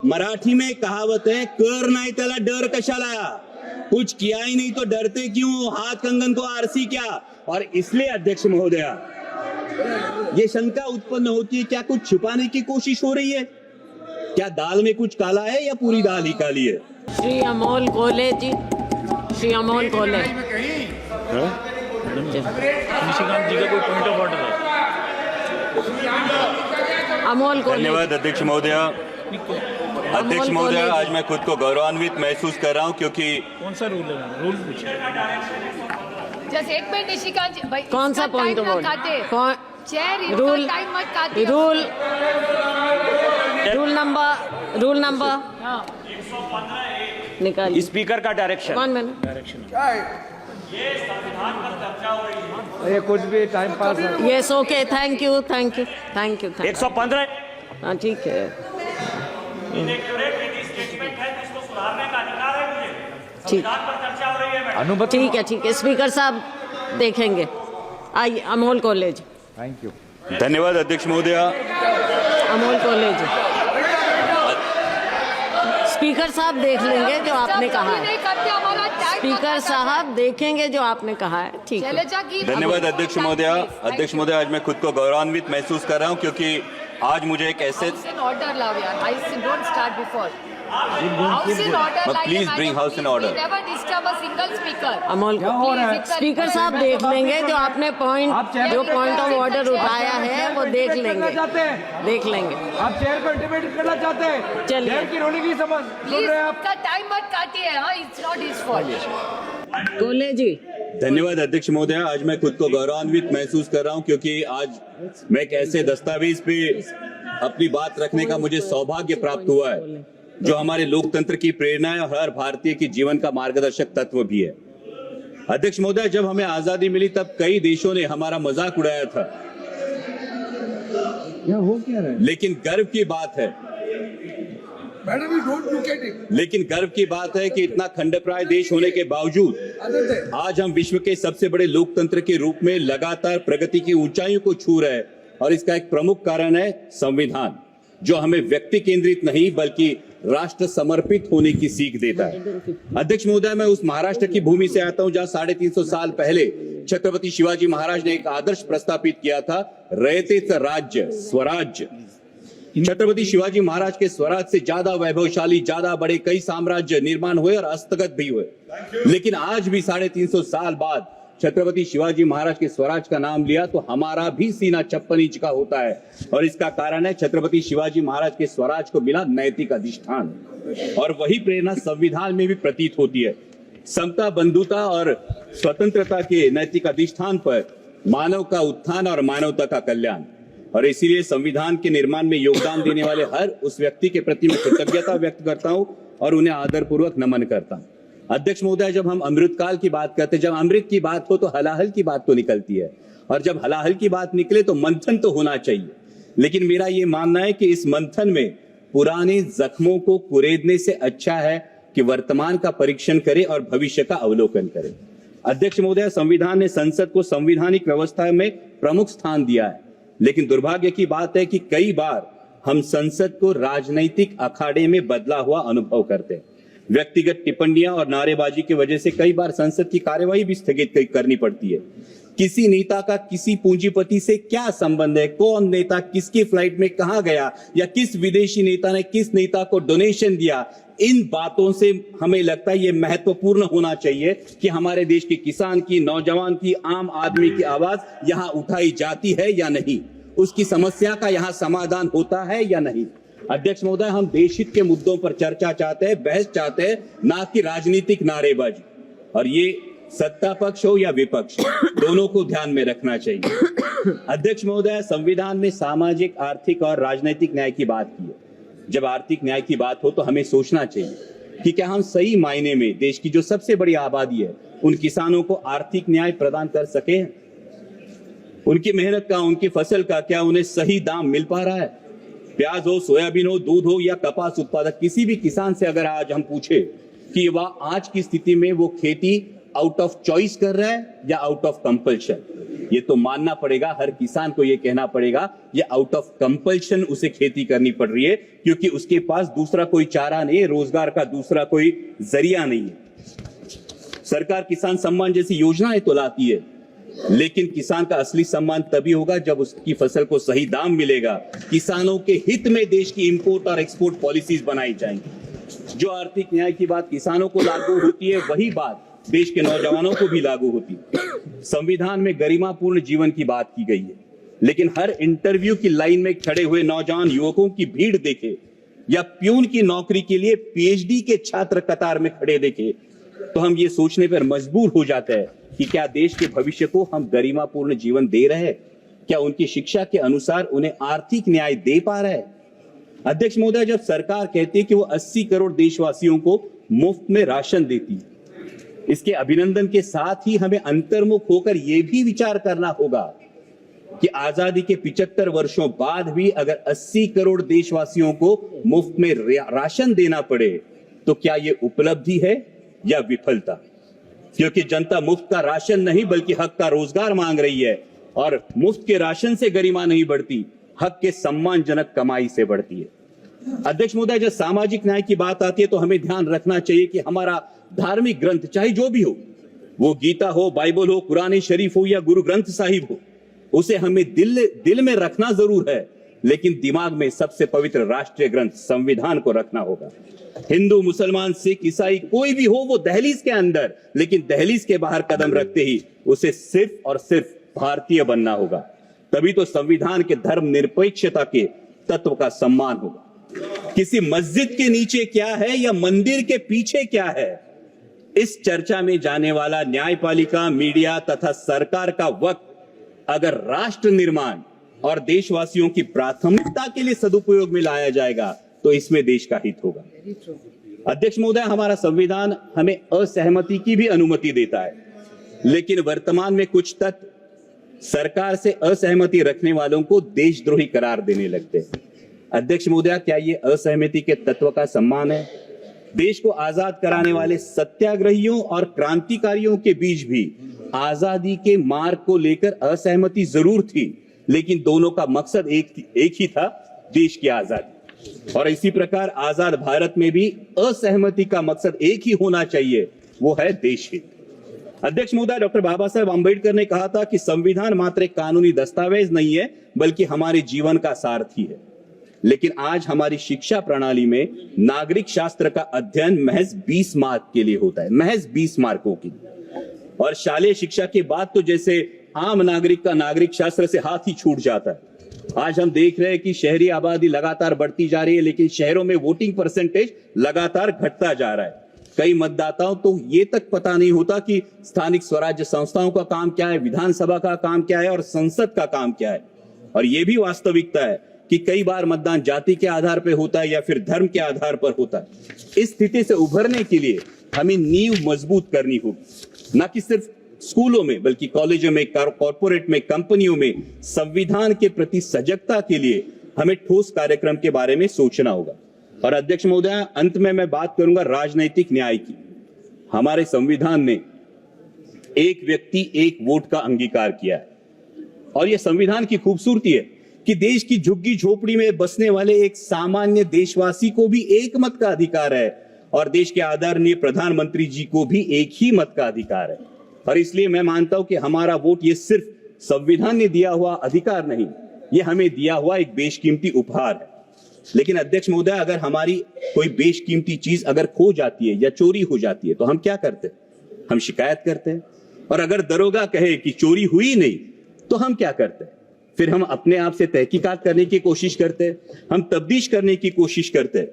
मराठी में कहावत है, कर नाही त्याला डर कशाला, कुछ किया ही नहीं तो डरते क्यों, हाथ कंगन को आरसी क्या। और इसलिए अध्यक्ष महोदया, ये शंका उत्पन्न होती है, क्या कुछ छुपाने की कोशिश हो रही है, क्या दाल में कुछ काला है या पूरी दाल ही काली है। श्री अमोल कोले जी, श्री अमोल कोले। निशिकांत जी का कोई पॉइंट ऑफ ऑर्डर है? अमोल कोले। धन्यवाद अध्यक्ष महोदया। अध्यक्ष महोदय, आज मैं खुद को गौरवान्वित महसूस कर रहा हूं क्योंकि कौन सा रूल है? रूल पूछिए। जस्ट एक मिनट निशिकांत जी, भाई कौन सा point of order? Chair rule time मत काटिए। रूल नंबर निकालिए। स्पीकर का डायरेक्शन। 1 मिनट। ये कुछ भी टाइम पास है। Yes, okay, thank you. 115। हाँ, ठीक है। ठीक है, स्पीकर साहब देखेंगे। आइए, अमोल कॉलेज। Thank you. धन्यवाद अध्यक्ष महोदया। अमोल कॉलेज, स्पीकर साहब देख लेंगे जो आपने कहा है। स्पीकर साहब देखेंगे जो आपने कहा है, ठीक है। धन्यवाद अध्यक्ष महोदया। अध्यक्ष महोदय, आज मैं खुद को गौरवान्वित महसूस कर रहा हूं क्योंकि आज मुझे एक ऐसे ऑर्डर लाओ यार, I don't start before. Please bring house in order. Never disturb a single speaker. Amol, speaker साहब देख लेंगे जो आपने पॉइंट ऑफ ऑर्डर उठाया है, वो देख लेंगे। आप चेयर को इंटिमेट करना चाहते हैं? चलिए। चेयर की रोने की समझ सुन रहे हैं आप? टाइम मत काटिए। हाँ, it's not his fault. College जी। धन्यवाद अध्यक्ष महोदया। आज मैं खुद को गौरवान्वित महसूस कर रहा हूं क्योंकि आज मैं एक ऐसे दस्तावेज पे अपनी बात रखने का मुझे सौभाग्य प्राप्त हुआ है जो हमारे लोकतंत्र की प्रेरणा है और हर भारतीय की जीवन का मार्गदर्शक तत्व भी है। अध्यक्ष महोदय, जब हमें आजादी मिली तब कई देशों ने हमारा मजाक उड़ाया था, क्या रहा है? लेकिन गर्व की बात है कि इतना खंडप्राय देश होने के बावजूद आज हम विश्व के सबसे बड़े लोकतंत्र के रूप में लगातार प्रगति की ऊंचाइयों को छू रहे हैं। और इसका एक प्रमुख कारण है संविधान, जो हमें व्यक्ति केंद्रित नहीं बल्कि राष्ट्र समर्पित होने की सीख देता है। अध्यक्ष महोदय, मैं उस महाराष्ट्र की भूमि से आता हूं जहां 350 साल पहले छत्रपति शिवाजी महाराज ने एक आदर्श प्रस्तापित किया था, रयतेच राज्य स्वराज्य। छत्रपति शिवाजी महाराज के स्वराज से ज्यादा वैभवशाली, ज्यादा बड़े कई साम्राज्य निर्माण हुए और हस्तगत भी हुए, लेकिन आज भी 350 साल बाद छत्रपति शिवाजी महाराज के स्वराज का नाम लिया तो हमारा भी सीना 56 इंच का होता है। और इसका कारण है छत्रपति शिवाजी महाराज के स्वराज को मिला नैतिक अधिष्ठान, और वही प्रेरणा संविधान में भी प्रतीत होती है। समता, बंधुता और स्वतंत्रता के नैतिक अधिष्ठान पर मानव का उत्थान और मानवता का कल्याण। और इसीलिए संविधान के निर्माण में योगदान देने वाले हर उस व्यक्ति के प्रति मैं कृतज्ञता व्यक्त करता हूं और उन्हें आदरपूर्वक नमन करता हूं। अध्यक्ष महोदय, जब हम अमृतकाल की बात करते हैं, जब अमृत की बात हो तो हलाहल की बात तो निकलती है, और जब हलाहल की बात निकले तो मंथन तो होना चाहिए। लेकिन मेरा ये मानना है कि इस मंथन में पुराने जख्मों को कुरेदने से अच्छा है कि वर्तमान का परीक्षण करे और भविष्य का अवलोकन करे। अध्यक्ष महोदय, संविधान ने संसद को संवैधानिक व्यवस्था में प्रमुख स्थान दिया है, लेकिन दुर्भाग्य की बात है कि कई बार हम संसद को राजनीतिक अखाड़े में बदला हुआ अनुभव करते हैं। व्यक्तिगत टिप्पणियां और नारेबाजी की वजह से कई बार संसद की कार्यवाही भी स्थगित करनी पड़ती है। किसी नेता का किसी पूंजीपति से क्या संबंध है, कौन नेता किसकी फ्लाइट में कहां गया, या किस विदेशी नेता ने किस नेता को डोनेशन दिया, इन बातों से हमें लगता है ये महत्वपूर्ण होना चाहिए कि हमारे देश के किसान की, नौजवान की, आम आदमी की आवाज यहां उठाई जाती है या नहीं, उसकी समस्या का यहां समाधान होता है या नहीं। अध्यक्ष महोदय, हम देशहित के मुद्दों पर चर्चा चाहते हैं, बहस चाहते हैं, ना कि राजनीतिक नारेबाजी। और ये सत्ता पक्ष हो या विपक्ष, दोनों को ध्यान में रखना चाहिए। अध्यक्ष महोदय, संविधान में सामाजिक, आर्थिक और राजनीतिक न्याय की बात की है। जब आर्थिक न्याय की बात हो तो हमें सोचना चाहिए कि क्या हम सही मायने में देश की जो सबसे बड़ी आबादी है उन किसानों को आर्थिक न्याय प्रदान कर सके। उनकी मेहनत का, उनकी फसल का क्या उन्हें सही दाम मिल पा रहा है। प्याज हो, सोयाबीन हो, दूध हो या कपास उत्पादक, किसी भी किसान से अगर आज हम पूछे कि वह आज की स्थिति में वो खेती आउट ऑफ चॉइस कर रहा है या आउट ऑफ कंपल्शन? ये तो मानना पड़ेगा, हर किसान को ये कहना पड़ेगा, ये आउट ऑफ कंपल्शन उसे खेती करनी पड़ रही है, क्योंकि उसके पास दूसरा कोई चारा नहीं है, रोजगार का दूसरा कोई जरिया नहीं है। सरकार किसान सम्मान जैसी योजनाएं तो लाती है, लेकिन किसान का असली सम्मान तभी होगा जब उसकी फसल को सही दाम मिलेगा। किसानों के हित में देश की इंपोर्ट और एक्सपोर्ट पॉलिसीज बनाई जाएंगी। जो आर्थिक न्याय की बात किसानों को लागू होती है, वही बात देश के नौजवानों को भी लागू होती है। संविधान में गरिमापूर्ण जीवन की बात की गई है, लेकिन हर इंटरव्यू की लाइन में खड़े हुए नौजवान युवकों की भीड़ देखे या प्यून की नौकरी के लिए पीएचडी के छात्र कतार में खड़े देखे, तो हम ये सोचने पर मजबूर हो जाते हैं कि क्या देश के भविष्य को हम गरिमापूर्ण जीवन दे रहे हैं? क्या उनकी शिक्षा के अनुसार उन्हें आर्थिक न्याय दे पा रहे हैं? अध्यक्ष महोदय, जब सरकार कहती है कि वो 80 करोड़ देशवासियों को मुफ्त में राशन देती है, इसके अभिनंदन के साथ ही हमें अंतर्मुख होकर यह भी विचार करना होगा कि आजादी के 75 वर्षों बाद भी अगर 80 करोड़ देशवासियों को मुफ्त में राशन देना पड़े, तो क्या यह उपलब्धि है या विफलता? क्योंकि जनता मुफ्त का राशन नहीं बल्कि हक का रोजगार मांग रही है, और मुफ्त के राशन से गरिमा नहीं बढ़ती, हक के सम्मानजनक कमाई से बढ़ती है। अध्यक्ष महोदय, जब सामाजिक न्याय की बात आती है तो हमें ध्यान रखना चाहिए कि हमारा धार्मिक ग्रंथ, चाहे जो भी हो, वो गीता हो, बाइबल हो, कुरान शरीफ हो या गुरु ग्रंथ साहिब हो, उसे हमें दिल में रखना जरूर है, लेकिन दिमाग में सबसे पवित्र राष्ट्रीय ग्रंथ संविधान को रखना होगा। हिंदू, मुसलमान, सिख, ईसाई कोई भी हो, वो दहलीज के अंदर, लेकिन दहलीज के बाहर कदम रखते ही उसे सिर्फ और सिर्फ भारतीय बनना होगा। तभी तो संविधान के धर्म निरपेक्षता के तत्व का सम्मान होगा। किसी मस्जिद के नीचे क्या है या मंदिर के पीछे क्या है, इस चर्चा में जाने वाला न्यायपालिका, मीडिया तथा सरकार का वक्त अगर राष्ट्र निर्माण और देशवासियों की प्राथमिकता के लिए सदुपयोग में लाया जाएगा, तो इसमें देश का हित होगा। अध्यक्ष महोदय, हमारा संविधान हमें असहमति की भी अनुमति देता है, लेकिन वर्तमान में कुछ तत्व सरकार से असहमति रखने वालों को देशद्रोही करार देने लगते हैं। अध्यक्ष महोदय, क्या ये असहमति के तत्व का सम्मान है? देश को आजाद कराने वाले सत्याग्रहियों और क्रांतिकारियों के बीच भी आजादी के मार्ग को लेकर असहमति जरूर थी, लेकिन दोनों का मकसद एक ही था, देश की आजादी। और इसी प्रकार आजाद भारत में भी असहमति का मकसद एक ही होना चाहिए, वो है देश हित। अध्यक्ष महोदय, डॉक्टर बाबा साहेब आंबेडकर ने कहा था कि संविधान मात्र एक कानूनी दस्तावेज नहीं है, बल्कि हमारे जीवन का सारथी है। लेकिन आज हमारी शिक्षा प्रणाली में नागरिक शास्त्र का अध्ययन महज 20 मार्क के लिए होता है, महज 20 मार्कों के लिए। और शालेय शिक्षा के बाद तो जैसे आम नागरिक का नागरिक शास्त्र से हाथ ही छूट जाता है। आज हम देख रहे हैं कि शहरी आबादी लगातार बढ़ती जा रही है, लेकिन शहरों में वोटिंग परसेंटेज लगातार घटता जा रहा है। कई मतदाताओं तो ये तक पता नहीं होता कि स्थानिक स्वराज्य संस्थाओं का काम क्या है, विधानसभा का काम क्या है और संसद का काम क्या है। और ये भी वास्तविकता है कि कई बार मतदान जाति के आधार पर होता है या फिर धर्म के आधार पर होता है। इस स्थिति से उभरने के लिए हमें नींव मजबूत करनी होगी, न कि सिर्फ स्कूलों में बल्कि कॉलेजों में, कॉर्पोरेट में, कंपनियों में संविधान के प्रति सजगता के लिए हमें ठोस कार्यक्रम के बारे में सोचना होगा। और अध्यक्ष महोदय, अंत में मैं बात करूंगा राजनीतिक न्याय की। हमारे संविधान ने एक व्यक्ति एक वोट का अंगीकार किया है, और यह संविधान की खूबसूरती है कि देश की झुग्गी झोपड़ी में बसने वाले एक सामान्य देशवासी को भी एक मत का अधिकार है, और देश के आदरणीय प्रधानमंत्री जी को भी एक ही मत का अधिकार है। और इसलिए मैं मानता हूं कि हमारा वोट ये सिर्फ संविधान ने दिया हुआ अधिकार नहीं, ये हमें दिया हुआ एक बेशकीमती उपहार है। लेकिन अध्यक्ष महोदय, अगर हमारी कोई बेशकीमती चीज अगर खो जाती है या चोरी हो जाती है, तो हम क्या करते हैं? हम शिकायत करते हैं। और अगर दरोगा कहे कि चोरी हुई नहीं, तो हम क्या करते हैं? फिर हम अपने आप से तहकीकात करने की कोशिश करते हैं, हम तफ्तीश करने की कोशिश करते हैं।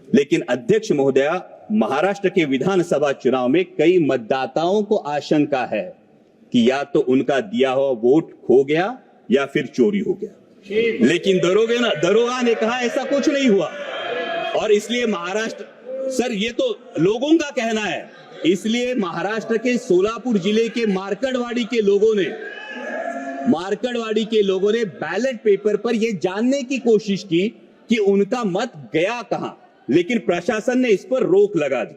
लेकिन अध्यक्ष महोदय, महाराष्ट्र के विधानसभा चुनाव में कई मतदाताओं को आशंका है कि या तो उनका दिया हुआ वोट खो गया या फिर चोरी हो गया। लेकिन दरोगा ने कहा ऐसा कुछ नहीं हुआ। और इसलिए महाराष्ट्र, सर ये तो लोगों का कहना है, इसलिए महाराष्ट्र के सोलापुर जिले के मार्कंडवाड़ी के लोगों ने बैलेट पेपर पर यह जानने की कोशिश की कि उनका मत गया कहां, लेकिन प्रशासन ने इस पर रोक लगा दी।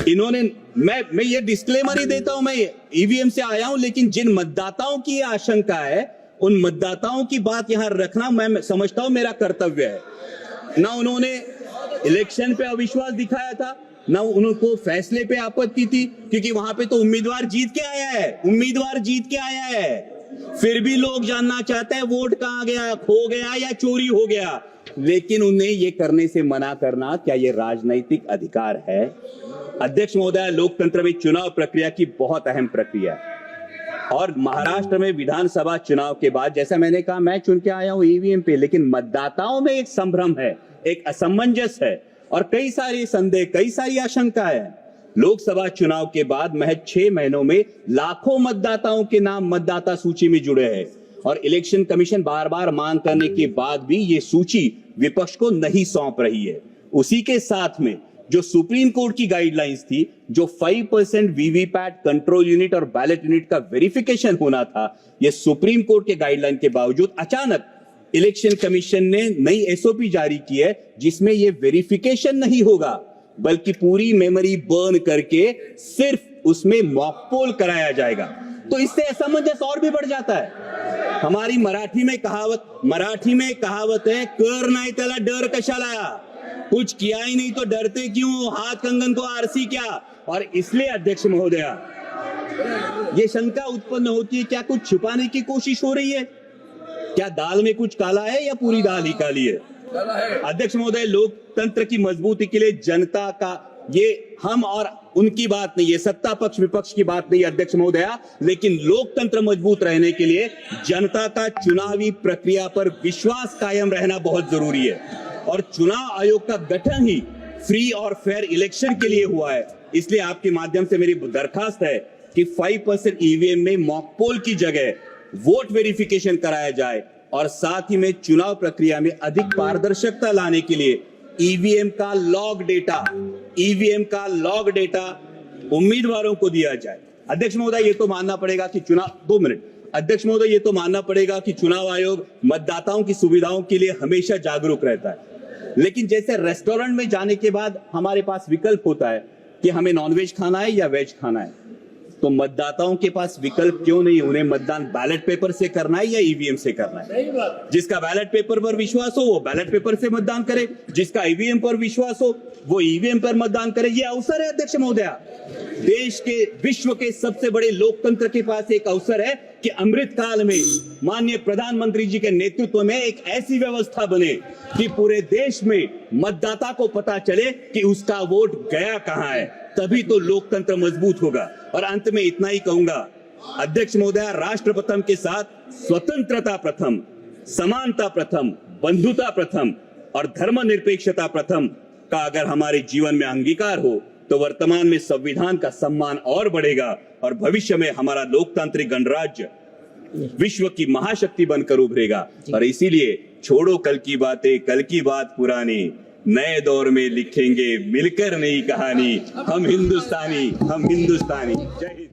इन्होंने मैं ये डिस्क्लेमर ही देता हूं, मैं ईवीएम से आया हूं, लेकिन जिन मतदाताओं की ये आशंका है उन मतदाताओं की बात यहां रखना मैं समझता हूं मेरा कर्तव्य है। ना उन्होंने इलेक्शन पे अविश्वास दिखाया था, ना उनको फैसले पे आपत्ति थी, क्योंकि वहां पे तो उम्मीदवार जीत के आया है, उम्मीदवार जीत के आया है। फिर भी लोग जानना चाहते हैं वोट कहां गया, खो गया या चोरी हो गया। लेकिन उन्हें ये करने से मना करना, क्या ये राजनीतिक अधिकार है? अध्यक्ष महोदय, लोकतंत्र में चुनाव प्रक्रिया की बहुत अहम प्रक्रिया है और महाराष्ट्र में विधानसभा चुनाव के बाद, जैसा मैंने कहा, मैं चुन के आया हूं ईवीएम पे, लेकिन मतदाताओं में एक संभ्रम है, एक असमंजस है और कई सारे संदेह, कई सारी आशंकाएं हैं। लोकसभा चुनाव के बाद महज 6 महीनों में लाखों मतदाताओं के नाम मतदाता सूची में जुड़े हैं और इलेक्शन कमीशन बार बार मांग करने के बाद भी ये सूची विपक्ष को नहीं सौंप रही है। उसी के साथ में जो सुप्रीम कोर्ट की गाइडलाइंस थी, जो 5% वीवीपैट कंट्रोल यूनिट और बैलेट यूनिट का वेरिफिकेशन होना था, ये सुप्रीम कोर्ट के गाइडलाइन के बावजूद अचानक इलेक्शन कमीशन ने नई एसओपी जारी की है, जिसमें ये वेरिफिकेशन नहीं होगा, बल्कि पूरी मेमोरी बर्न करके सिर्फ उसमें मॉक पोल कराया जाएगा। तो इससे असमंजस और भी बढ़ जाता है। हमारी मराठी में कहावत है, कर नहीं त्याला डर कशाला, कुछ किया ही नहीं तो डरते क्यों, हाथ कंगन को आरसी क्या। और इसलिए अध्यक्ष महोदया, ये शंका उत्पन्न होती है, क्या कुछ छुपाने की कोशिश हो रही है? क्या दाल में कुछ काला है या पूरी दाल ही काली है? अध्यक्ष महोदय, लोकतंत्र की मजबूती के लिए जनता का, ये हम और उनकी बात नहीं, ये सत्ता पक्ष विपक्ष की बात नहीं अध्यक्ष महोदया, लेकिन लोकतंत्र मजबूत रहने के लिए जनता का चुनावी प्रक्रिया पर विश्वास कायम रहना बहुत जरूरी है। और चुनाव आयोग का गठन ही फ्री और फेयर इलेक्शन के लिए हुआ है। इसलिए आपके माध्यम से मेरी दरखास्त है कि 5% ईवीएम में मॉक पोल की जगह वोट वेरिफिकेशन कराया जाए और साथ ही में चुनाव प्रक्रिया में अधिक पारदर्शिता लाने के लिए ईवीएम का लॉग डेटा उम्मीदवारों को दिया जाए। अध्यक्ष महोदय, ये तो मानना पड़ेगा कि अध्यक्ष महोदय, ये तो मानना पड़ेगा कि चुनाव आयोग मतदाताओं की सुविधाओं के लिए हमेशा जागरूक रहता है, लेकिन जैसे रेस्टोरेंट में जाने के बाद हमारे पास विकल्प होता है कि हमें नॉनवेज खाना है या वेज खाना है, तो मतदाताओं के पास विकल्प क्यों नहीं? उन्हें मतदान बैलेट पेपर से करना है या ईवीएम से करना है? जिसका बैलेट पेपर पर विश्वास हो वो बैलेट पेपर से मतदान करे, जिसका ईवीएम पर विश्वास हो वो ईवीएम पर मतदान करे। ये अवसर है अध्यक्ष महोदया, देश के, विश्व के सबसे बड़े लोकतंत्र के पास एक अवसर है कि अमृत काल में माननीय प्रधानमंत्री जी के नेतृत्व में एक ऐसी व्यवस्था बने कि पूरे देश में मतदाता को पता चले कि उसका वोट गया कहां है, तभी तो लोकतंत्र मजबूत होगा। और अंत में इतना ही कहूंगा अध्यक्ष महोदय, राष्ट्र प्रथम के साथ स्वतंत्रता प्रथम, समानता प्रथम, बंधुता प्रथम और धर्मनिरपेक्षता प्रथम का अगर हमारे जीवन में अंगीकार हो तो वर्तमान में संविधान का सम्मान और बढ़ेगा और भविष्य में हमारा लोकतांत्रिक गणराज्य विश्व की महाशक्ति बनकर उभरेगा। और इसीलिए छोड़ो कल की बातें, कल की बात पुरानी, नए दौर में लिखेंगे मिलकर नई कहानी, हम हिंदुस्तानी। जय हिंद।